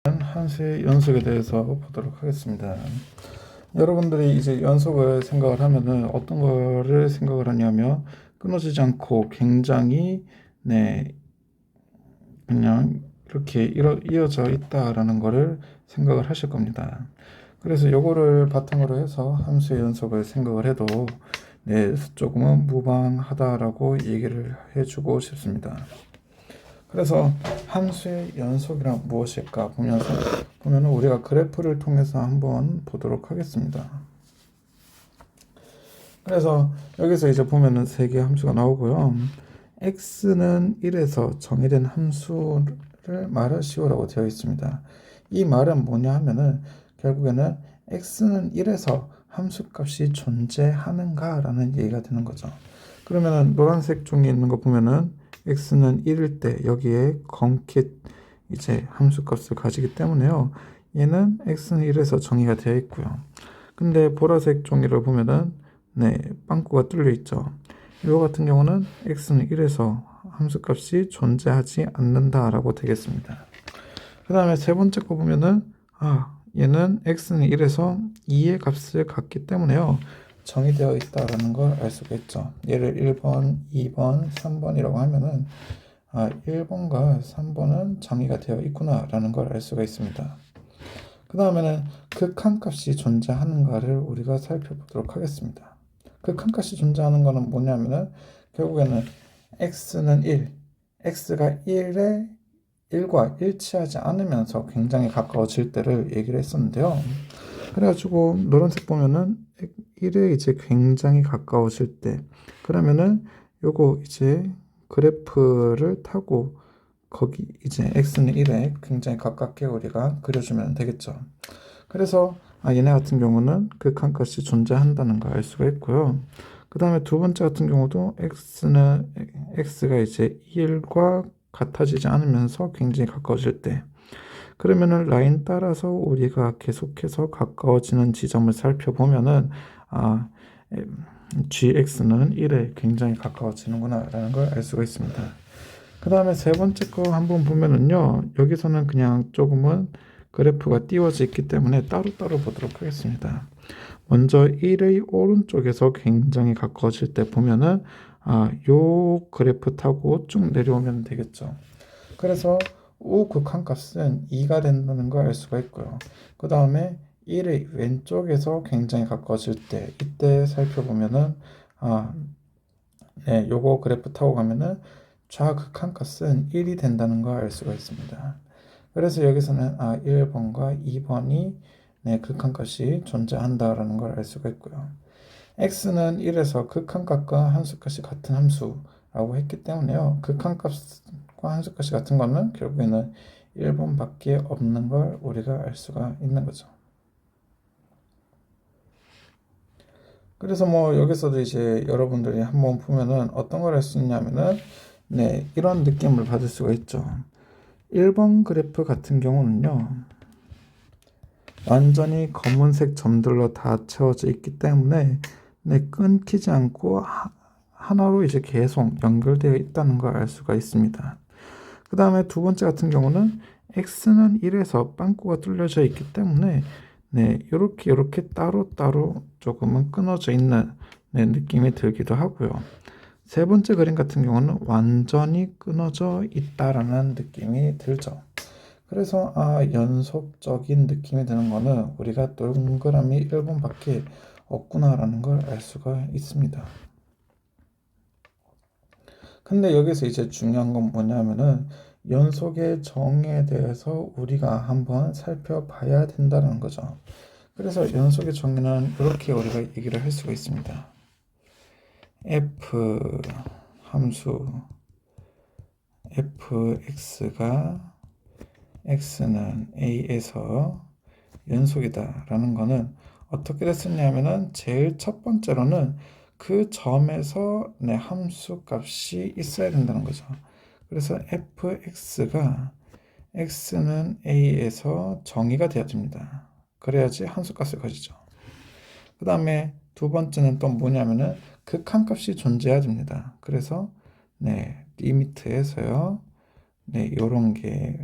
함수의 연속에 대해서 보도록 하겠습니다. 여러분들이 이제 연속을 생각을 하면은 어떤 거를 생각을 하냐면 끊어지지 않고 굉장히 그냥 이렇게 이어져 있다라는 거를 생각을 하실 겁니다. 그래서 요거를 바탕으로 해서 함수의 연속을 생각을 해도 조금은 무방하다라고 얘기를 해주고 싶습니다. 그래서 함수의 연속이란 무엇일까 보면 우리가 그래프를 통해서 한번 보도록 하겠습니다. 그래서 여기서 이제 보면은 세 개의 함수가 나오고요. x는 1에서 정의된 함수를 말하시오라고 되어 있습니다. 이 말은 뭐냐 하면은 결국에는 x는 1에서 함수값이 존재하는가 라는 얘기가 되는 거죠. 그러면은 노란색 종이에 있는 거 보면은 x는 1일 때 여기에 건킷 이제 함수값을 가지기 때문에요. 얘는 x는 1에서 정의가 되어 있고요. 근데 보라색 종이를 보면은 빵꾸가 뚫려 있죠. 이거 같은 경우는 x는 1에서 함수값이 존재하지 않는다라고 되겠습니다. 그 다음에 세 번째 거 보면은 얘는 x는 1에서 2의 값을 갖기 때문에요. 정의되어 있다라는 걸 알 수가 있죠. 얘를 1번, 2번, 3번이라고 하면은 1번과 3번은 정의가 되어 있구나라는 걸 알 수가 있습니다. 그 다음에는 극한값이 존재하는가를 우리가 살펴보도록 하겠습니다. 극한값이 존재하는 거는 뭐냐면은 결국에는 x는 1, x가 1과 일치하지 않으면서 굉장히 가까워질 때를 얘기를 했었는데요. 그래가지고 노란색 보면은 1에 이제 굉장히 가까워질 때 그러면은 요거 이제 그래프를 타고 거기 이제 x는 1에 굉장히 가깝게 우리가 그려주면 되겠죠. 그래서 얘네 같은 경우는 극한값이 존재한다는 걸 알 수가 있고요. 그 다음에 두 번째 같은 경우도 x가 이제 1과 같아지지 않으면서 굉장히 가까워질 때 그러면은 라인 따라서 우리가 계속해서 가까워지는 지점을 살펴보면은 gx는 1에 굉장히 가까워지는구나 라는 걸 알 수가 있습니다. 그 다음에 세 번째 거 한번 보면은요, 여기서는 그냥 조금은 그래프가 띄워져 있기 때문에 따로따로 보도록 하겠습니다. 먼저 1의 오른쪽에서 굉장히 가까워질 때 보면은 요 그래프 타고 쭉 내려오면 되겠죠. 그래서 우극한값은 2가 된다는 걸 알 수가 있고요. 그 다음에 1의 왼쪽에서 굉장히 가까워질 때 이때 살펴보면은 요거 그래프 타고 가면은 좌극한값은 1이 된다는 걸 알 수가 있습니다. 그래서 여기서는 1번과 2번이 극한값이 존재한다라는 걸 알 수가 있고요. x는 1에서 극한값과 함수값이 같은 함수라고 했기 때문에요. 극한값과 함수값이 같은 거는 결국에는 1번밖에 없는 걸 우리가 알 수가 있는 거죠. 그래서 뭐 여기서도 이제 여러분들이 한번 보면은 어떤 걸 할 수 있냐면은 이런 느낌을 받을 수가 있죠. 1번 그래프 같은 경우는요. 완전히 검은색 점들로 다 채워져 있기 때문에 끊기지 않고 하나로 이제 계속 연결되어 있다는 걸 알 수가 있습니다. 그 다음에 두 번째 같은 경우는 x는 1에서 빵꾸가 뚫려져 있기 때문에 이렇게 따로따로 조금은 끊어져 있는 느낌이 들기도 하고요. 세 번째 그림 같은 경우는 완전히 끊어져 있다라는 느낌이 들죠. 그래서 연속적인 느낌이 드는 거는 우리가 동그라미 1번밖에 없구나라는 걸 알 수가 있습니다. 근데 여기서 이제 중요한 건 뭐냐면은 연속의 정의에 대해서 우리가 한번 살펴봐야 된다는 거죠. 그래서 연속의 정의는 이렇게 우리가 얘기를 할 수가 있습니다. f 함수 fx가 x는 a에서 연속이다 라는 거는 어떻게 됐었냐면은 제일 첫 번째로는 그 점에서 함수 값이 있어야 된다는 거죠. 그래서 fx가 x는 a에서 정의가 되어야 됩니다. 그래야지 함수 값을 가지죠. 그 다음에 두 번째는 또 뭐냐면은 극한값이 존재해야 됩니다. 그래서 리미트에서요 요런 게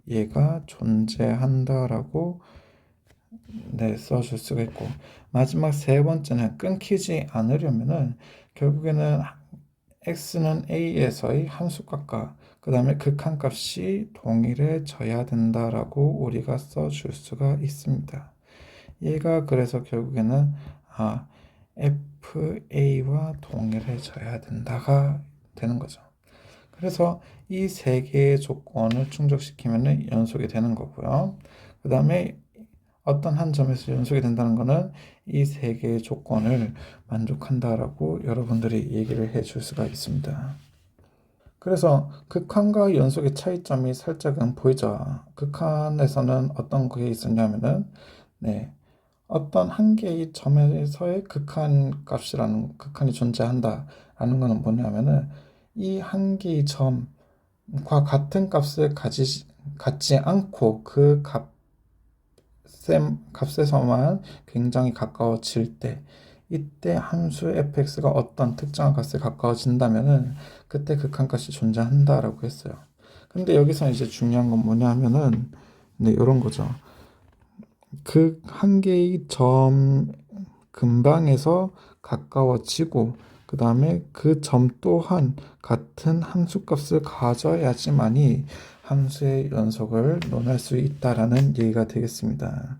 얘가 존재한다라고 써줄 수가 있고, 마지막 세 번째는 끊기지 않으려면은 결국에는 x는 a에서의 함수값과 그 다음에 극한값이 동일해져야 된다라고 우리가 써줄 수가 있습니다. 얘가 그래서 결국에는 FA와 동일해져야 된다가 되는 거죠. 그래서 이 세 개의 조건을 충족시키면 연속이 되는 거고요. 그 다음에 어떤 한 점에서 연속이 된다는 것은 이 세 개의 조건을 만족한다라고 여러분들이 얘기를 해줄 수가 있습니다. 그래서 극한과 연속의 차이점이 살짝은 보이죠. 극한에서는 어떤 게 있었냐면은 어떤 한 개의 점에서의 극한 값이라는 극한이 존재한다라는 것은 뭐냐면은 이 한 개의 점과 같은 값을 갖지 않고 그 값에서만 굉장히 가까워질 때, 이때 함수 fx가 어떤 특정한 값에 가까워진다면은 그때 극한값이 존재한다라고 했어요. 근데 여기서 이제 중요한 건 뭐냐 하면은 이런 거죠. 그 한 개의 점 근방에서 가까워지고 그 다음에 그 점 또한 같은 함수값을 가져야지만이 함수의 연속을 논할 수 있다라는 얘기가 되겠습니다.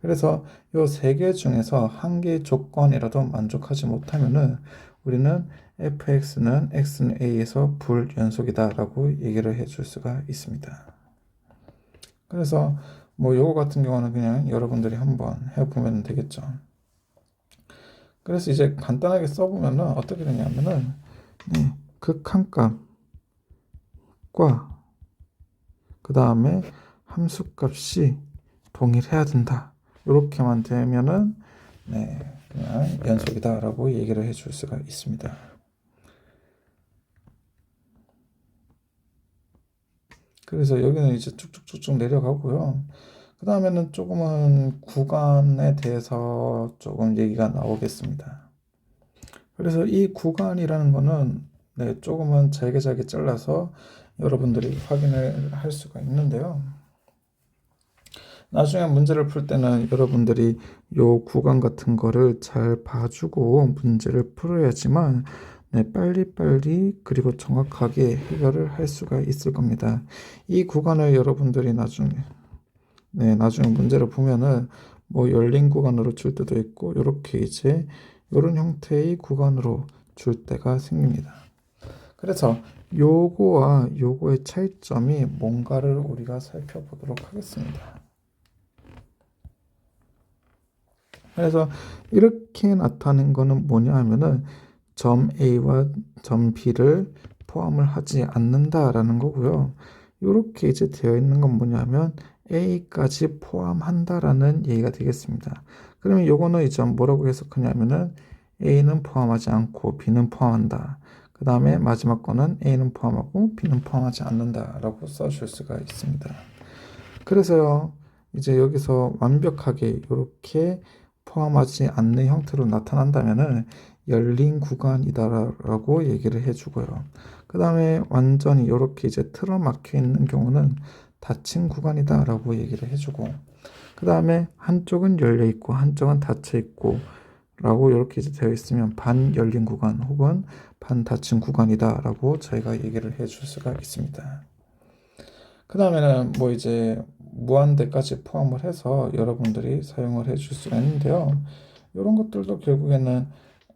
그래서 이 세 개 중에서 한 개의 조건이라도 만족하지 못하면은 우리는 fx는 x는 a에서 불연속이다라고 얘기를 해줄 수가 있습니다. 그래서 뭐 요거 같은 경우는 그냥 여러분들이 한번 해보면 되겠죠. 그래서 이제 간단하게 써보면은 어떻게 되냐면은 극한값과 그 다음에 함수값이 동일해야 된다. 이렇게만 되면은 그냥 연속이다라고 얘기를 해줄 수가 있습니다. 그래서 여기는 이제 쭉쭉쭉쭉 내려가고요. 그 다음에는 조금은 구간에 대해서 조금 얘기가 나오겠습니다. 그래서 이 구간이라는 거는 조금은 잘게 잘라서 여러분들이 확인을 할 수가 있는데요. 나중에 문제를 풀 때는 여러분들이 요 구간 같은 거를 잘 봐주고 문제를 풀어야지만 빨리빨리 그리고 정확하게 해결을 할 수가 있을 겁니다. 이 구간을 여러분들이 나중에 문제를 보면은 뭐 열린 구간으로 줄 때도 있고 이렇게 이제 이런 형태의 구간으로 줄 때가 생깁니다. 그래서 요거와 요거의 차이점이 뭔가를 우리가 살펴보도록 하겠습니다. 그래서 이렇게 나타낸 거는 뭐냐 하면은 점 A와 점 B를 포함을 하지 않는다라는 거고요. 이렇게 이제 되어 있는 건 뭐냐면 A까지 포함한다라는 얘기가 되겠습니다. 그러면 요거는 이제 뭐라고 해석하냐면은 A는 포함하지 않고 B는 포함한다. 그 다음에 마지막 거는 A는 포함하고 B는 포함하지 않는다라고 써줄 수가 있습니다. 그래서요, 이제 여기서 완벽하게 이렇게 포함하지 않는 형태로 나타난다면은 열린 구간이다라고 얘기를 해주고요. 그 다음에 완전히 이렇게 이제 틀어막혀 있는 경우는 닫힌 구간이다라고 얘기를 해주고, 그 다음에 한쪽은 열려 있고 한쪽은 닫혀 있고 라고 이렇게 이제 되어 있으면 반 열린 구간 혹은 반 닫힌 구간이다라고 저희가 얘기를 해줄 수가 있습니다. 그 다음에는 뭐 이제 무한대까지 포함을 해서 여러분들이 사용을 해줄 수가 있는데요. 이런 것들도 결국에는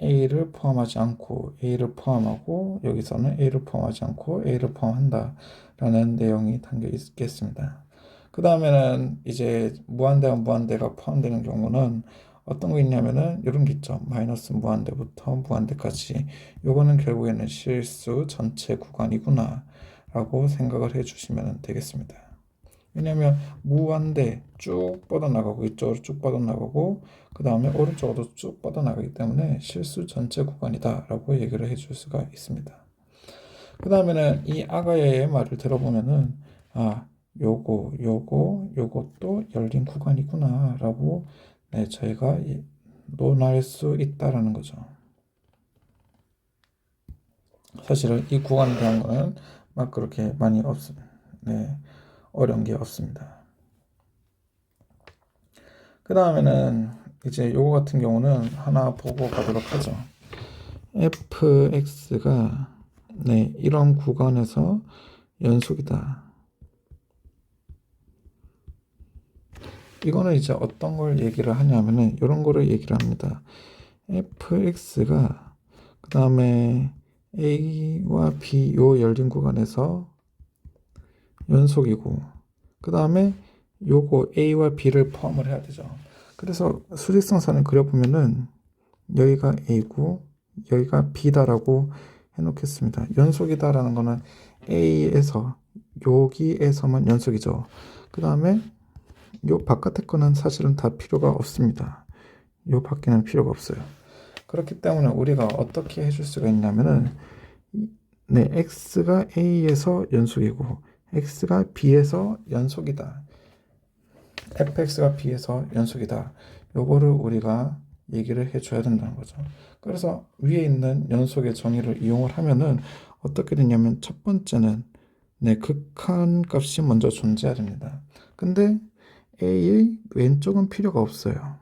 A를 포함하지 않고 A를 포함하고 여기서는 A를 포함하지 않고 A를 포함한다 라는 내용이 담겨 있겠습니다. 그 다음에는 이제 무한대와 무한대가 포함되는 경우는 어떤 거 있냐면은 이런 게 있죠. 마이너스 무한대부터 무한대까지. 요거는 결국에는 실수 전체 구간이구나 라고 생각을 해주시면 되겠습니다. 왜냐하면 무한대 쭉 뻗어나가고 이쪽으로 쭉 뻗어나가고 그 다음에 오른쪽으로 쭉 뻗어나가기 때문에 실수 전체 구간이다 라고 얘기를 해줄 수가 있습니다. 그 다음에는 이 아가야의 말을 들어보면은 요것도 열린 구간이구나 라고 저희가 논할 수 있다라는 거죠. 사실은 이 구간에 대한 거는 막 그렇게 많이 어려운 게 없습니다. 그 다음에는 이제 요거 같은 경우는 하나 보고 가도록 하죠. fx가 네, 이런 구간에서 연속이다. 이거는 이제 어떤 걸 얘기를 하냐면은 이런 거를 얘기를 합니다. fx가 그 다음에 a와 b 요 열린 구간에서 연속이고 그 다음에 요거 a와 b를 포함을 해야 되죠. 그래서 수직선상을 그려보면은 여기가 a고 여기가 b다라고 해놓겠습니다. 연속이다라는 거는 a에서 여기에서만 연속이죠. 그 다음에 요 바깥에 거는 사실은 다 필요가 없습니다. 요 밖에는 필요가 없어요. 그렇기 때문에 우리가 어떻게 해줄 수가 있냐면은 네, x가 a에서 연속이고 x가 b에서 연속이다. fx가 b에서 연속이다. 요거를 우리가 얘기를 해줘야 된다는 거죠. 그래서 위에 있는 연속의 정의를 이용을 하면은 어떻게 되냐면 첫 번째는 네, 극한 값이 먼저 존재해야 됩니다. 근데 a의 왼쪽은 필요가 없어요.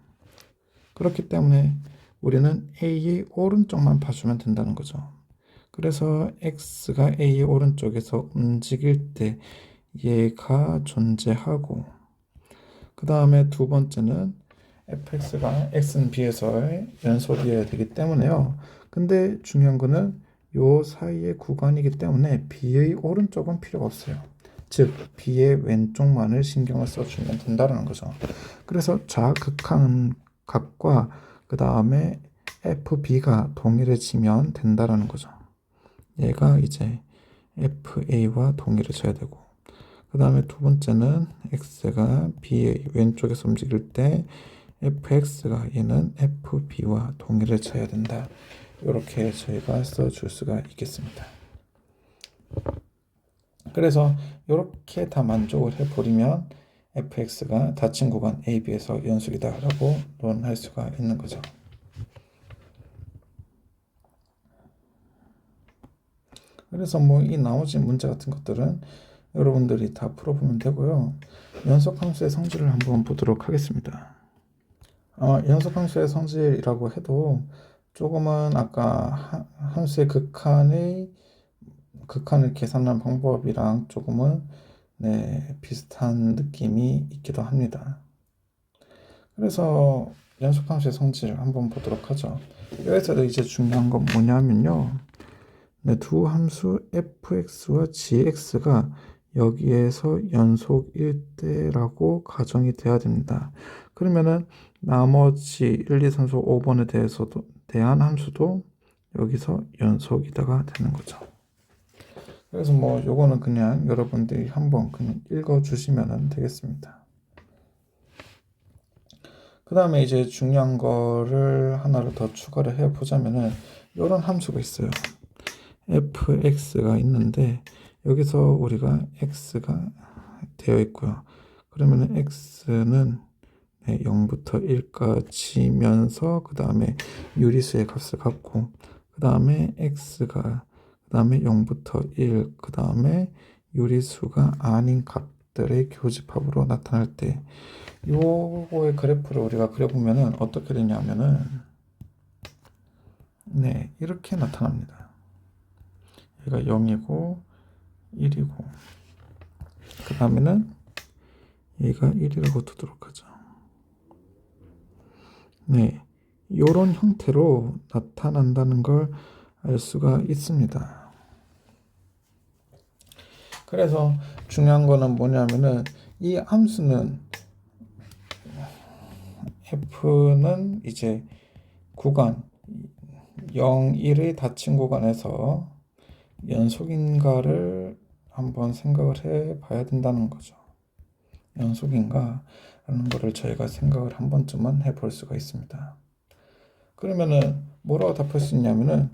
그렇기 때문에 우리는 a의 오른쪽만 봐주면 된다는 거죠. 그래서 x가 a의 오른쪽에서 움직일 때 얘가 존재하고 그 다음에 두 번째는 fx가 x는 b에서의 연속이어야 되기 때문에요. 근데 중요한 거는 요 사이의 구간이기 때문에 b의 오른쪽은 필요가 없어요. 즉 b의 왼쪽만을 신경을 써주면 된다는 거죠. 그래서 좌극한 각과 그 다음에 fb가 동일해지면 된다는 거죠. 얘가 이제 fa와 동일해져야 되고 그 다음에 두 번째는 x가 b의 왼쪽에서 움직일 때 fx가 얘는 fb와 동일해져야 된다. 이렇게 저희가 써줄 수가 있겠습니다. 그래서 이렇게 다 만족을 해버리면 fx가 닫힌 구간 AB에서 연속이다 라고 논할 수가 있는 거죠. 그래서 뭐 이 나머지 문제 같은 것들은 여러분들이 다 풀어보면 되고요. 연속함수의 성질을 한번 보도록 하겠습니다. 연속함수의 성질이라고 해도 조금은 아까 함수의 극한을 계산하는 방법이랑 조금은 네, 비슷한 느낌이 있기도 합니다. 그래서 연속함수의 성질을 한번 보도록 하죠. 여기서도 이제 중요한 건 뭐냐면요. 네, 두 함수 fx와 gx가 여기에서 연속일 때라고 가정이 돼야 됩니다. 그러면은 나머지 1, 2, 3, 4, 5번에 대한 함수도 여기서 연속이다가 되는 거죠. 그래서 뭐 요거는 그냥 여러분들이 한번 그냥 읽어 주시면 되겠습니다. 그 다음에 이제 중요한 거를 하나를 더 추가를 해 보자면은 이런 함수가 있어요. fx가 있는데 여기서 우리가 x가 되어 있고요. 그러면 x는 0부터 1까지면서 그 다음에 유리수의 값을 갖고 그 다음에 x가 그 다음에 0부터 1, 그 다음에 유리수가 아닌 값들의 교집합으로 나타날 때 요거의 그래프를 우리가 그려보면은 어떻게 되냐면은 네, 이렇게 나타납니다. 얘가 0이고 1이고 그 다음에는 얘가 1이라고 두도록 하죠. 네, 이런 형태로 나타난다는 걸 알 수가 있습니다. 그래서 중요한 거는 뭐냐면은 이 함수는 f는 이제 구간 0, 1의 닫힌 구간에서 연속인가를 한번 생각을 해 봐야 된다는 거죠. 연속인가 라는 거를 저희가 생각을 한 번쯤은 해볼 수가 있습니다. 그러면은 뭐라고 답할 수 있냐면은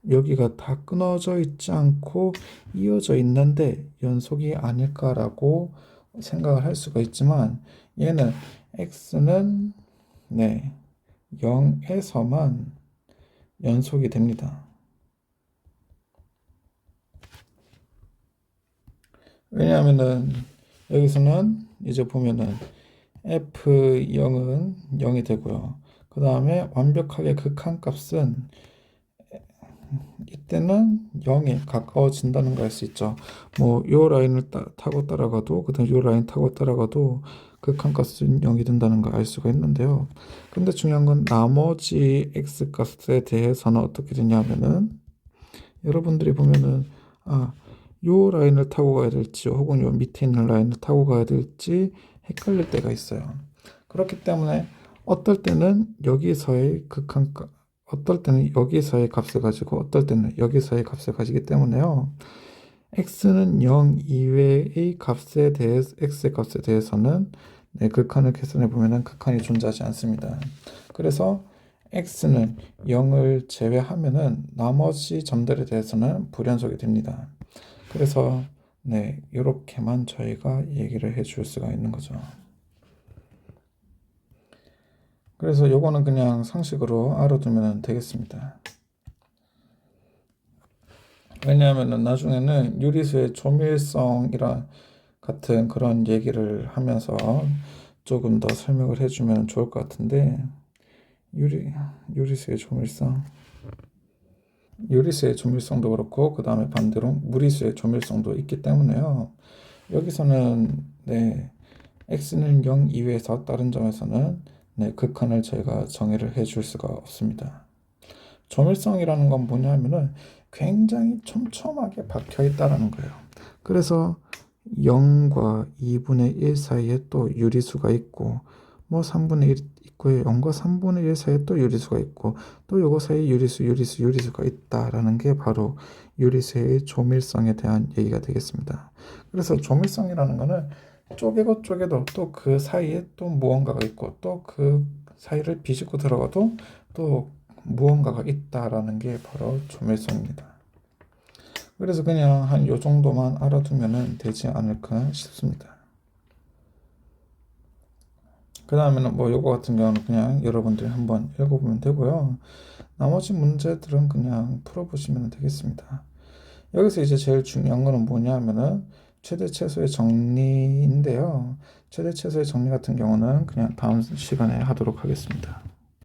여기가 다 끊어져 있지 않고 이어져 있는데 연속이 아닐까라고 생각을 할 수가 있지만 얘는 x는 네 0에서만 연속이 됩니다. 왜냐하면은 여기서는 이제 보면은 f0은 0이 되고요. 그 다음에 완벽하게 극한값은 이때는 0에 가까워진다는 걸 알 수 있죠. 뭐 요 라인을 타고 따라가도 그다음 요 라인 타고 따라가도 극한값은 0이 된다는 걸 알 수가 있는데요. 근데 중요한 건 나머지 x값에 대해서는 어떻게 되냐면은 여러분들이 보면은 요 라인을 타고 가야 될지 혹은 요 밑에 있는 라인을 타고 가야 될지 헷갈릴 때가 있어요. 그렇기 때문에 어떨 때는 여기서의 극한값, 어떨 때는 여기서의 값을 가지고 어떨 때는 여기서의 값을 가지기 때문에요. x는 0 이외의 값에 대해서 x의 값에 대해서는 극한을 계산해 보면은 극한이 존재하지 않습니다. 그래서 x는 0을 제외하면은 나머지 점들에 대해서는 불연속이 됩니다. 그래서 이렇게만 저희가 얘기를 해줄 수가 있는 거죠. 그래서 요거는 그냥 상식으로 알아두면 되겠습니다. 왜냐하면 나중에는 유리수의 조밀성이라 같은 그런 얘기를 하면서 조금 더 설명을 해주면 좋을 것 같은데 유리수의 조밀성 유리수의 조밀성도 그렇고 그 다음에 반대로 무리수의 조밀성도 있기 때문에요. 여기서는 x는 0 이외에서 다른 점에서는 극한을 저희가 정의를 해줄 수가 없습니다. 조밀성이라는 건 뭐냐면은 굉장히 촘촘하게 박혀 있다라는 거예요. 그래서 0과 2분의 1 사이에 또 유리수가 있고 뭐 3분의 1 있고요. 0과 3분의 1 사이에 또 유리수가 있고 또 요거 사이에 유리수가 있다라는 게 바로 유리수의 조밀성에 대한 얘기가 되겠습니다. 그래서 조밀성이라는 거는 쪼개고 쪼개도 또 그 사이에 또 무언가가 있고 또 그 사이를 비집고 들어가도 또 무언가가 있다라는 게 바로 조밀성입니다. 그래서 그냥 한 요 정도만 알아두면 되지 않을까 싶습니다. 그 다음에는 뭐 요거 같은 경우는 그냥 여러분들이 한번 읽어보면 되고요. 나머지 문제들은 그냥 풀어보시면 되겠습니다. 여기서 이제 제일 중요한 거는 뭐냐면은 최대 최소의 정리인데요. 최대 최소의 정리 같은 경우는 그냥 다음 시간에 하도록 하겠습니다.